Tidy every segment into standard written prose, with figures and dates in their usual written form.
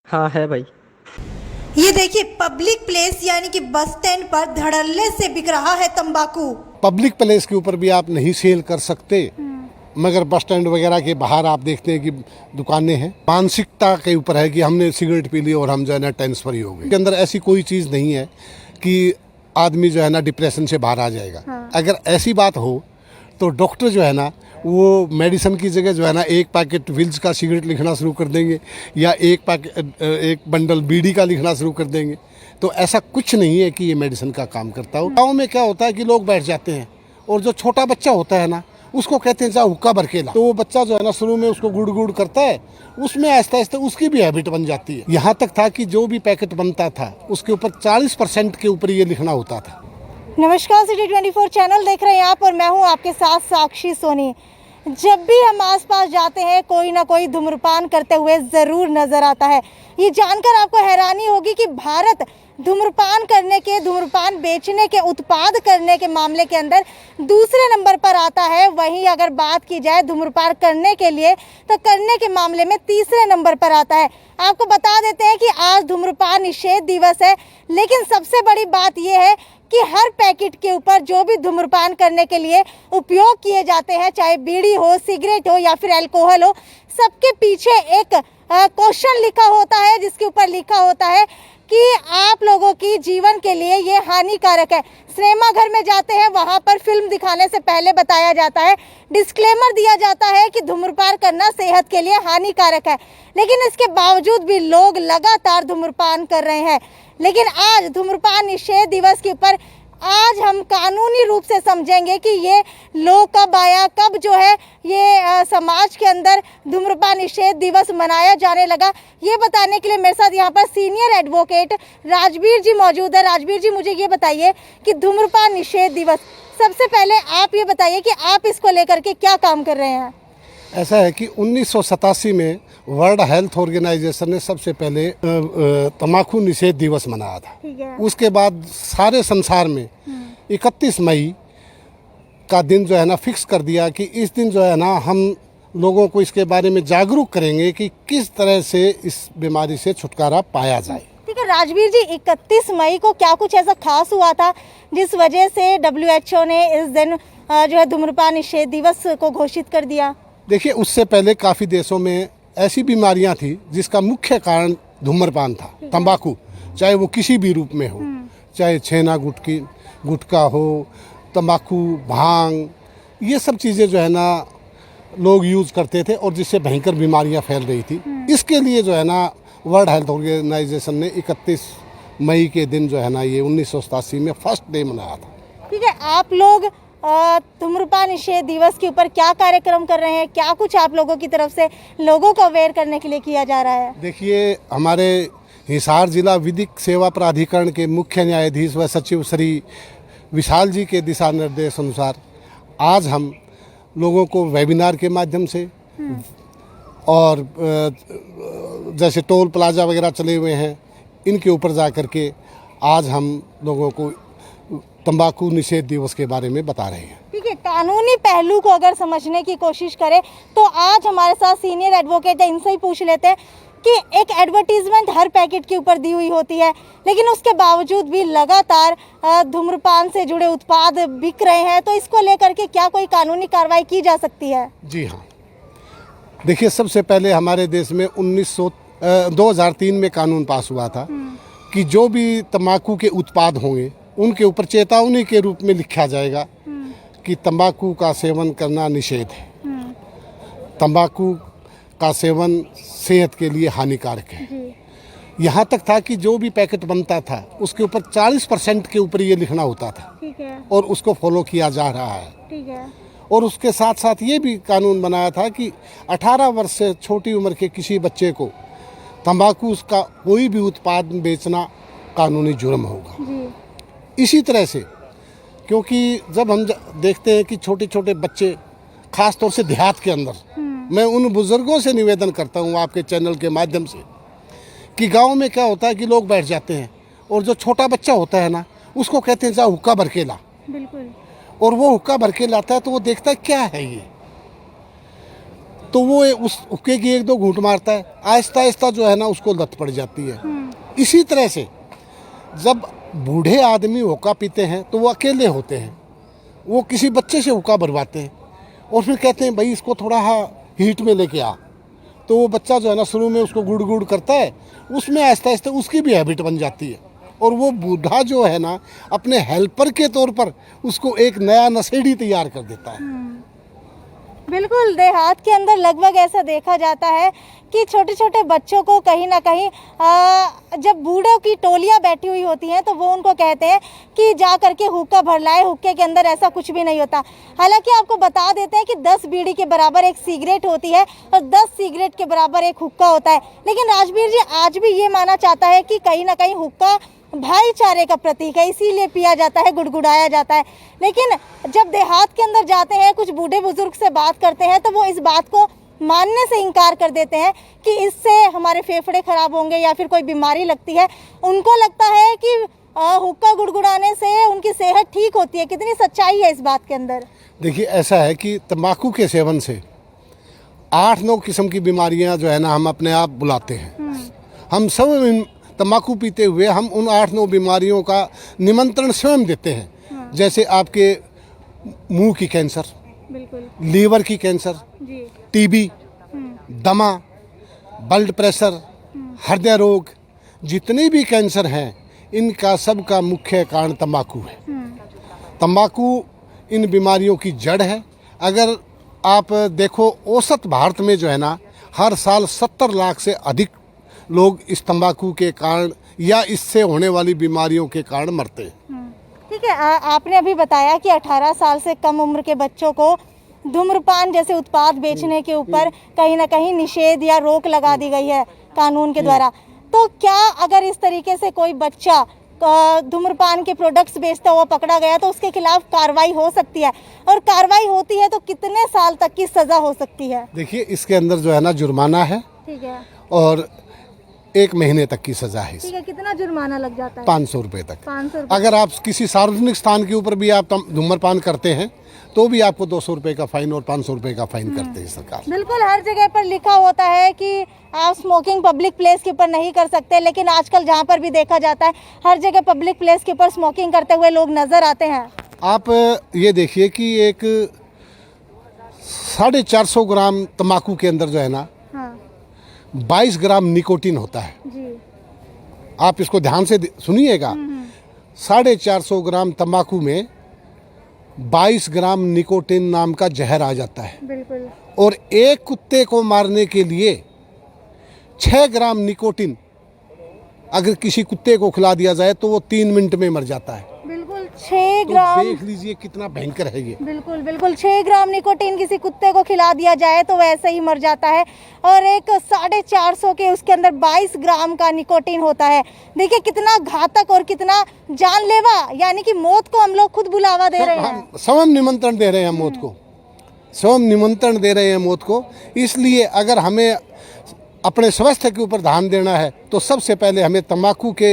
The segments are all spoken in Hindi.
हाँ है भाई। ये देखिए पब्लिक प्लेस यानी कि बस स्टैंड पर धड़ल्ले से बिक रहा है तंबाकू। पब्लिक प्लेस के ऊपर भी आप नहीं सेल कर सकते, मगर बस स्टैंड वगैरह के बाहर आप देखते हैं कि दुकानें हैं। मानसिकता के ऊपर है कि हमने सिगरेट पी ली और हम जो है ना टेंस फ्री हो गए। के अंदर ऐसी कोई चीज़ नहीं है कि आदमी जो है ना डिप्रेशन से बाहर आ जाएगा। अगर ऐसी बात हो तो डॉक्टर जो है ना वो मेडिसिन की जगह जो है ना एक पैकेट विल्स का सिगरेट लिखना शुरू कर देंगे या एक बंडल बीड़ी का लिखना शुरू कर देंगे। तो ऐसा कुछ नहीं है कि ये मेडिसिन का काम करता हो। गाँव में क्या होता है कि लोग बैठ जाते हैं और जो छोटा बच्चा होता है ना उसको कहते हैं जा हुक्का भर के ला। तो वो बच्चा जो है ना शुरू में उसको गुड़ गुड़ करता है, उसमें आहिस्ता आहिस्ता उसकी भी हैबिट बन जाती है। यहाँ तक था कि जो भी पैकेट बनता था उसके ऊपर 40% के ऊपर ये लिखना होता था। नमस्कार, सिटी 24 चैनल देख रहे हैं आप और मैं हूं आपके साथ साक्षी सोनी। जब भी हम आसपास जाते हैं कोई ना कोई धूम्रपान करते हुए ज़रूर नज़र आता है। ये जानकर आपको हैरानी होगी कि भारत धूम्रपान करने के, धूम्रपान बेचने के, उत्पाद करने के मामले के अंदर दूसरे नंबर पर आता है। वहीं अगर बात की जाए धूम्रपान करने के लिए तो करने के मामले में तीसरे नंबर पर आता है। आपको बता देते हैं कि आज धूम्रपान निषेध दिवस है, लेकिन सबसे बड़ी बात यह है कि हर पैकेट के ऊपर जो भी धूम्रपान करने के लिए उपयोग किए जाते हैं, चाहे बीड़ी हो, सिगरेट हो या फिर अल्कोहल हो, सबके पीछे एक क्वेश्चन लिखा होता है जिसके ऊपर लिखा होता है कि आप लोगों की जीवन के लिए ये हानिकारक है। सिनेमा घर में जाते हैं, वहाँ पर फिल्म दिखाने से पहले बताया जाता है, डिस्क्लेमर दिया जाता है कि धूम्रपान करना सेहत के लिए हानिकारक है, लेकिन इसके बावजूद भी लोग लगातार धूम्रपान कर रहे हैं। लेकिन आज धूम्रपान निषेध दिवस के ऊपर आज हम कानूनी रूप से समझेंगे कि ये लोग कब आया, कब जो है ये समाज के अंदर धूम्रपान निषेध दिवस मनाया जाने लगा। ये बताने के लिए मेरे साथ यहाँ पर सीनियर एडवोकेट राजवीर जी मौजूद है। राजवीर जी, मुझे ये बताइए कि धूम्रपान निषेध दिवस, सबसे पहले आप ये बताइए कि आप इसको लेकर के क्या काम कर रहे हैं। ऐसा है कि 1987 में वर्ल्ड हेल्थ ऑर्गेनाइजेशन ने सबसे पहले तम्बाकू निषेध दिवस मनाया था। उसके बाद सारे संसार में 31 मई का दिन जो है ना फिक्स कर दिया कि इस दिन जो है ना हम लोगों को इसके बारे में जागरूक करेंगे कि किस तरह से इस बीमारी से छुटकारा पाया जाए। ठीक है राजवीर जी, 31 मई को क्या कुछ ऐसा खास हुआ था जिस वजह से WHO ने इस दिन जो है धूम्रपान निषेध दिवस को घोषित कर दिया? देखिए, उससे पहले काफ़ी देशों में ऐसी बीमारियां थी जिसका मुख्य कारण धूम्रपान था। तंबाकू, चाहे वो किसी भी रूप में हो, चाहे छेना गुटखा हो, तंबाकू, भांग, ये सब चीज़ें जो है ना लोग यूज़ करते थे और जिससे भयंकर बीमारियां फैल रही थी। इसके लिए जो है ना वर्ल्ड हेल्थ ऑर्गेनाइजेशन ने 31 मई के दिन जो है ना ये 1987 में फर्स्ट डे मनाया था। ठीक है, आप लोग धूम्रपान निषेध दिवस के ऊपर क्या कार्यक्रम कर रहे हैं? क्या कुछ आप लोगों की तरफ से लोगों को अवेयर करने के लिए किया जा रहा है? देखिए, हमारे हिसार जिला विधिक सेवा प्राधिकरण के मुख्य न्यायाधीश व सचिव श्री विशाल जी के दिशा निर्देश अनुसार आज हम लोगों को वेबिनार के माध्यम से और जैसे टोल प्लाजा वगैरह चले हुए हैं, इनके ऊपर जा कर के आज हम लोगों को तंबाकू निषेध दिवस के बारे में बता रहे हैं। ठीक है, कानूनी पहलू को अगर समझने की कोशिश करें तो आज हमारे साथ सीनियर एडवोकेट है, इनसे ही पूछ लेते हैं कि एक एडवर्टीजमेंट हर पैकेट के ऊपर दी हुई होती है, लेकिन उसके बावजूद भी लगातार धूम्रपान से जुड़े उत्पाद बिक रहे हैं, तो इसको लेकर के क्या कोई कानूनी कार्रवाई की जा सकती है? जी हाँ, देखिए, सबसे पहले हमारे देश में 2003 में कानून पास हुआ था कि जो भी तंबाकू के उत्पाद होंगे उनके ऊपर चेतावनी के रूप में लिखा जाएगा कि तंबाकू का सेवन करना निषेध है, तंबाकू का सेवन सेहत के लिए हानिकारक है। यहाँ तक था कि जो भी पैकेट बनता था उसके ऊपर 40% के ऊपर ये लिखना होता था। ठीक है। और उसको फॉलो किया जा रहा है। ठीक है। और उसके साथ साथ ये भी कानून बनाया था कि 18 वर्ष से छोटी उम्र के किसी बच्चे को तंबाकू का कोई भी उत्पाद बेचना कानूनी जुर्म होगा। इसी तरह से, क्योंकि जब हम देखते हैं कि छोटे छोटे बच्चे, खास तौर से देहात के अंदर, मैं उन बुजुर्गों से निवेदन करता हूँ आपके चैनल के माध्यम से कि गांव में क्या होता है कि लोग बैठ जाते हैं और जो छोटा बच्चा होता है ना उसको कहते हैं जा हुक्का भर के ला। बिल्कुल। और वो हुक्का भर के लाता है तो वो देखता है क्या है ये, तो वो उस हुक्के की 1-2 घूंट मारता है, आहिस्ता आहिस्ता जो है ना उसको लत पड़ जाती है। इसी तरह से जब बूढ़े आदमी हुक्का पीते हैं तो वो अकेले होते हैं, वो किसी बच्चे से हुक्का भरवाते हैं और फिर कहते हैं भाई इसको थोड़ा हीट में लेके आ, तो वो बच्चा जो है ना शुरू में उसको गुड़ गुड़ करता है, उसमें आहिस्ता आहिस्ता उसकी भी हैबिट बन जाती है और वो बूढ़ा जो है ना अपने हेल्पर के तौर पर उसको एक नया नशेड़ी तैयार कर देता है। बिल्कुल, देहात के अंदर लगभग ऐसा देखा जाता है कि छोटे छोटे बच्चों को कहीं ना कहीं जब बूढ़ों की टोलियां बैठी हुई होती हैं तो वो उनको कहते हैं कि जा करके हुक्का भर लाए, हुक्के के अंदर ऐसा कुछ भी नहीं होता। हालांकि आपको बता देते हैं कि 10 बीड़ी के बराबर एक सिगरेट होती है और 10 सिगरेट के बराबर एक हुक्का होता है। लेकिन राजवीर जी आज भी ये माना चाहता है कि कहीं ना कहीं हुक्का भाईचारे का प्रतीक है, इसीलिए पिया जाता है, गुड़गुड़ाया जाता है। लेकिन जब देहात के अंदर जाते हैं, कुछ बूढ़े बुजुर्ग से बात करते हैं तो वो इस बात को मानने से इनकार कर देते हैं कि इससे हमारे फेफड़े खराब होंगे या फिर कोई बीमारी लगती है। उनको लगता है कि हुक्का गुड़गुड़ाने से उनकी सेहत ठीक होती है। कितनी सच्चाई है इस बात के अंदर? देखिए ऐसा है कि तंबाकू के सेवन से 8-9 किस्म की बीमारियां जो है ना हम अपने आप बुलाते हैं। हम सब तंबाकू पीते हुए हम उन 8-9 बीमारियों का निमंत्रण स्वयं देते हैं। जैसे आपके मुंह की कैंसर, बिल्कुल, लीवर की कैंसर, जी, टीबी, दमा, ब्लड प्रेशर, हृदय रोग, जितने भी कैंसर हैं इनका सबका मुख्य कारण तंबाकू है। तंबाकू इन बीमारियों की जड़ है। अगर आप देखो औसत भारत में जो है ना हर साल 70 लाख से अधिक लोग इस तंबाकू के कारण या इससे होने वाली बीमारियों के कारण मरते हैं। ठीक है। आपने अभी बताया कि 18 साल से कम उम्र के बच्चों को धूम्रपान जैसे उत्पाद बेचने के ऊपर कहीं ना कहीं निषेध या रोक लगा दी गई है कानून के द्वारा। तो क्या अगर इस तरीके से कोई बच्चा धूम्रपान के प्रोडक्ट्स बेचता हुआ पकड़ा गया तो उसके खिलाफ कार्रवाई हो सकती है? और कार्रवाई होती है तो कितने साल तक की सजा हो सकती है? देखिए इसके अंदर जो है ना जुर्माना है, ठीक है, और 1 महीने तक की सजा है। ठीक है। कितना जुर्माना लग जाता है? 500 रुपये तक। 500 रुपये। अगर आप किसी सार्वजनिक स्थान के ऊपर भी आप धूम्रपान करते हैं तो भी आपको 200 रुपये का फाइन और 500 रुपये का फाइन करते हैं सरकार। बिल्कुल, हर जगह पर लिखा होता है कि आप स्मोकिंग पब्लिक प्लेस के ऊपर नहीं कर सकते, लेकिन आजकल जहाँ पर भी देखा जाता है हर जगह पब्लिक प्लेस के ऊपर स्मोकिंग करते हुए लोग नजर आते हैं। आप ये देखिए कि एक 450 ग्राम तंबाकू के अंदर जो है ना 22 ग्राम निकोटीन होता है जी। आप इसको ध्यान से सुनिएगा। 450 ग्राम तंबाकू में 22 ग्राम निकोटीन नाम का जहर आ जाता है। बिल्कुल। और एक कुत्ते को मारने के लिए 6 ग्राम निकोटीन अगर किसी कुत्ते को खिला दिया जाए तो वो 3 मिनट में मर जाता है। बिल्कुल, 6 ग्राम। तो देख लीजिए कितना भयंकर है ये। बिल्कुल बिल्कुल, 6 ग्राम निकोटीन किसी कुत्ते को खिला दिया जाए तो वैसे ही मर जाता है। और एक 450 के उसके अंदर 22 ग्राम का निकोटीन होता है। देखिए कितना घातक और कितना जानलेवा, यानी कि मौत को हम लोग खुद बुलावा दे रहे हैं। स्वयं निमंत्रण दे रहे हैं मौत को, स्वयं निमंत्रण दे रहे हैं मौत को। इसलिए अगर हमें अपने स्वास्थ्य के ऊपर ध्यान देना है तो सबसे पहले हमें तंबाकू के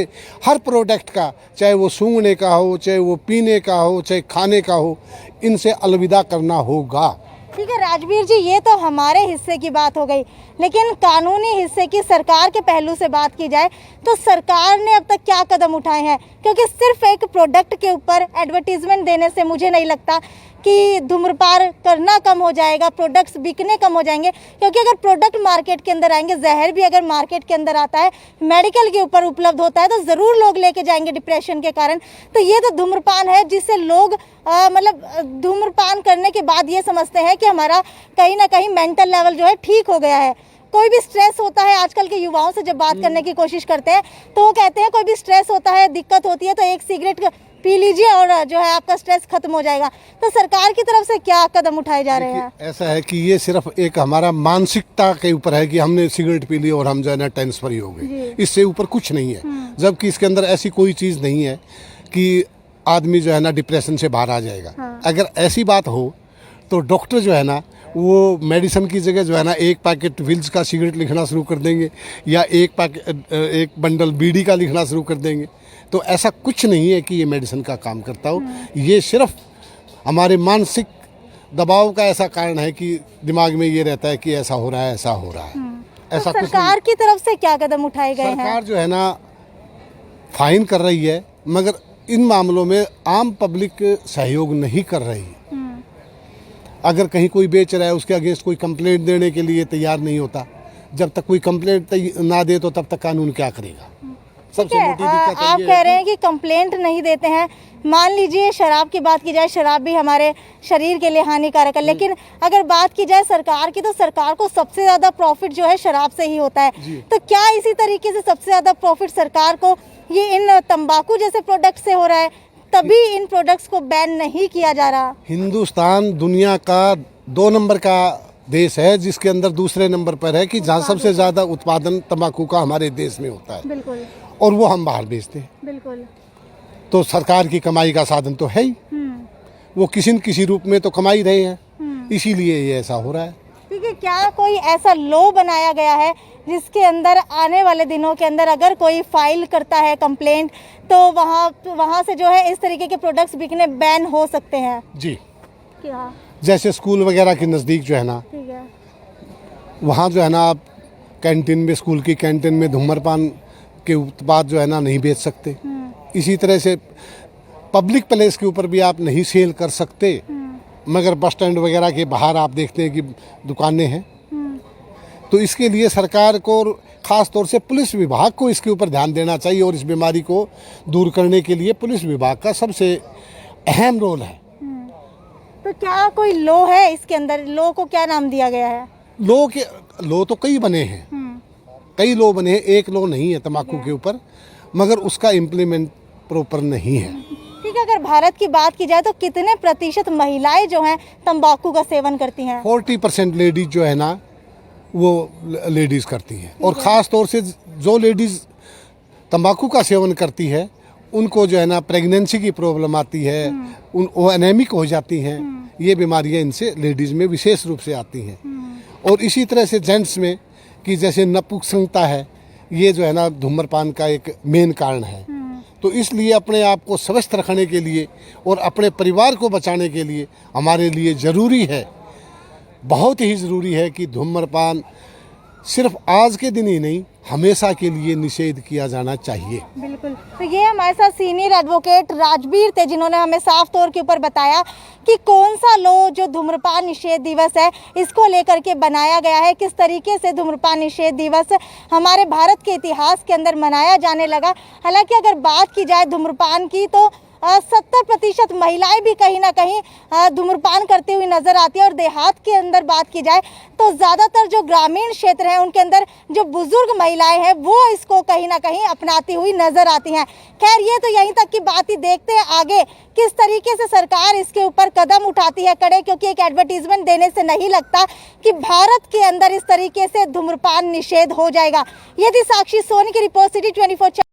हर प्रोडक्ट का, चाहे वो सूंघने का हो, चाहे वो पीने का हो, चाहे खाने का हो, इनसे अलविदा करना होगा। ठीक है राजवीर जी, ये तो हमारे हिस्से की बात हो गई, लेकिन कानूनी हिस्से की सरकार के पहलू से बात की जाए तो सरकार ने अब तक क्या कदम उठाए हैं? क्योंकि सिर्फ एक प्रोडक्ट के ऊपर एडवर्टीजमेंट देने से मुझे नहीं लगता कि धूम्रपान करना कम हो जाएगा, प्रोडक्ट्स बिकने कम हो जाएंगे। क्योंकि अगर प्रोडक्ट मार्केट के अंदर आएंगे, जहर भी अगर मार्केट के अंदर आता है, मेडिकल के ऊपर उपलब्ध होता है, तो ज़रूर लोग लेके जाएंगे डिप्रेशन के कारण। तो ये तो धूम्रपान है जिससे लोग मतलब धूम्रपान करने के बाद ये समझते हैं कि हमारा कहीं ना कहीं मेंटल लेवल जो है ठीक हो गया है। कोई भी स्ट्रेस होता है, आजकल के युवाओं से जब बात करने की कोशिश करते हैं तो वो कहते हैं कोई भी स्ट्रेस होता है, दिक्कत होती है तो एक सिगरेट पी लीजिए और जो है आपका स्ट्रेस खत्म हो जाएगा। तो सरकार की तरफ से क्या कदम उठाए जा रहे हैं? ऐसा है कि ये सिर्फ एक हमारा मानसिकता के ऊपर है कि हमने सिगरेट पी ली और हम जो है ना टेंस फ्री हो गए, इससे ऊपर कुछ नहीं है। जबकि इसके अंदर ऐसी कोई चीज़ नहीं है कि आदमी जो है ना डिप्रेशन से बाहर आ जाएगा। अगर ऐसी बात हो तो डॉक्टर जो है ना वो मेडिसिन की जगह जो है ना 1 पैकेट विल्स का सिगरेट लिखना शुरू कर देंगे या 1 बंडल बीड़ी का लिखना शुरू कर देंगे। तो ऐसा कुछ नहीं है कि ये मेडिसिन का काम करता हो। ये सिर्फ हमारे मानसिक दबाव का ऐसा कारण है कि दिमाग में ये रहता है कि ऐसा हो रहा है, ऐसा हो रहा है। ऐसा तो कुछ सरकार की तरफ से क्या कदम उठाए गए हैं? सरकार जो है ना फाइन कर रही है, मगर इन मामलों में आम पब्लिक सहयोग नहीं कर रही। अगर कहीं कोई बेच रहा है उसके अगेंस्ट कोई कंप्लेंट देने के लिए तैयार नहीं होता। जब तक कोई कंप्लेंट ना दे तो तब तक कानून क्या करेगा। सबसे मोटी दिक्कत आप कह रहे हैं कि कंप्लेंट नहीं देते हैं। मान लीजिए शराब की बात की जाए, शराब भी हमारे शरीर के लिए हानिकारक है, लेकिन अगर बात की जाए सरकार की, तो सरकार को सबसे ज़्यादा प्रॉफिट जो है शराब से ही होता है। तो क्या इसी तरीके से सबसे ज़्यादा प्रॉफिट सरकार को ये इन तंबाकू जैसे प्रोडक्ट से हो रहा है, तभी इन प्रोडक्ट्स को बैन नहीं किया जा रहा? हिंदुस्तान दुनिया का 2 नंबर का देश है, जिसके अंदर दूसरे नंबर पर है कि जहाँ सबसे ज़्यादा उत्पादन तंबाकू का हमारे देश में होता है, बिल्कुल और वो हम बाहर बेचते हैं। बिल्कुल। तो सरकार की कमाई का साधन तो है ही, वो किसी न किसी रूप में तो कमा ही रहे हैं, इसीलिए ये ऐसा हो रहा है। ठीक है, क्या कोई ऐसा लॉ बनाया गया है जिसके अंदर आने वाले दिनों के अंदर अगर कोई फाइल करता है कंप्लेंट, तो वहाँ से जो है इस तरीके के प्रोडक्ट्स बिकने बैन हो सकते हैं? जी, क्या? जैसे स्कूल वगैरह के नज़दीक जो है ना, ठीक है, वहाँ जो है ना आप कैंटीन में, स्कूल की कैंटीन में धूम्रपान के उत्पाद जो है ना नहीं बेच सकते। इसी तरह से पब्लिक प्लेस के ऊपर भी आप नहीं सेल कर सकते, मगर बस स्टैंड वगैरह के बाहर आप देखते हैं कि दुकानें हैं। तो इसके लिए सरकार को और ख़ास तौर से पुलिस विभाग को इसके ऊपर ध्यान देना चाहिए, और इस बीमारी को दूर करने के लिए पुलिस विभाग का सबसे अहम रोल है। तो क्या कोई लॉ है इसके अंदर? लॉ को क्या नाम दिया गया है? लॉ तो कई बने हैं, कई लॉ बने हैं, एक लॉ नहीं है तंबाकू के ऊपर, मगर उसका इम्प्लीमेंट प्रॉपर नहीं है। ठीक है, अगर भारत की बात की जाए तो कितने प्रतिशत महिलाएं जो हैं तंबाकू का सेवन करती हैं? 40% लेडीज जो है ना वो लेडीज़ करती हैं, और ख़ास तौर से जो लेडीज़ तंबाकू का सेवन करती है उनको जो है ना प्रेगनेंसी की प्रॉब्लम आती है, वो एनेमिक हो जाती हैं। ये बीमारियां इनसे लेडीज़ में विशेष रूप से आती हैं। और इसी तरह से जेंट्स में कि जैसे नपुंसकता है, ये जो है ना धूम्रपान का एक मेन कारण है। तो इसलिए अपने आप को स्वस्थ रखने के लिए और अपने परिवार को बचाने के लिए हमारे लिए ज़रूरी है, बहुत ही ज़रूरी है कि धूम्रपान सिर्फ आज के दिन ही नहीं, हमेशा के लिए निषेध किया जाना चाहिए। बिल्कुल। तो ये हमारे साथ सीनियर एडवोकेट राजबीर थे, जिन्होंने हमें साफ तौर के ऊपर बताया कि कौन सा लॉ जो धूम्रपान निषेध दिवस है इसको लेकर के बनाया गया है, किस तरीके से धूम्रपान निषेध दिवस हमारे भारत के इतिहास के अंदर मनाया जाने लगा। हालांकि अगर बात की जाए धूम्रपान की, तो 70% महिलाएं भी कहीं ना कहीं धूम्रपान करती हुई नजर आती है, और देहात के अंदर बात की जाए तो ज़्यादातर जो ग्रामीण क्षेत्र हैं उनके अंदर जो बुजुर्ग महिलाएं हैं वो इसको कहीं ना कहीं अपनाती हुई नजर आती हैं। खैर, ये तो यहीं तक की बात ही, देखते हैं आगे किस तरीके से सरकार इसके ऊपर कदम उठाती है कड़े, क्योंकि एक एडवर्टीजमेंट देने से नहीं लगता कि भारत के अंदर इस तरीके से धूम्रपान निषेध हो जाएगा। ये थी साक्षी सोनी की रिपोर्ट, सिटी 24।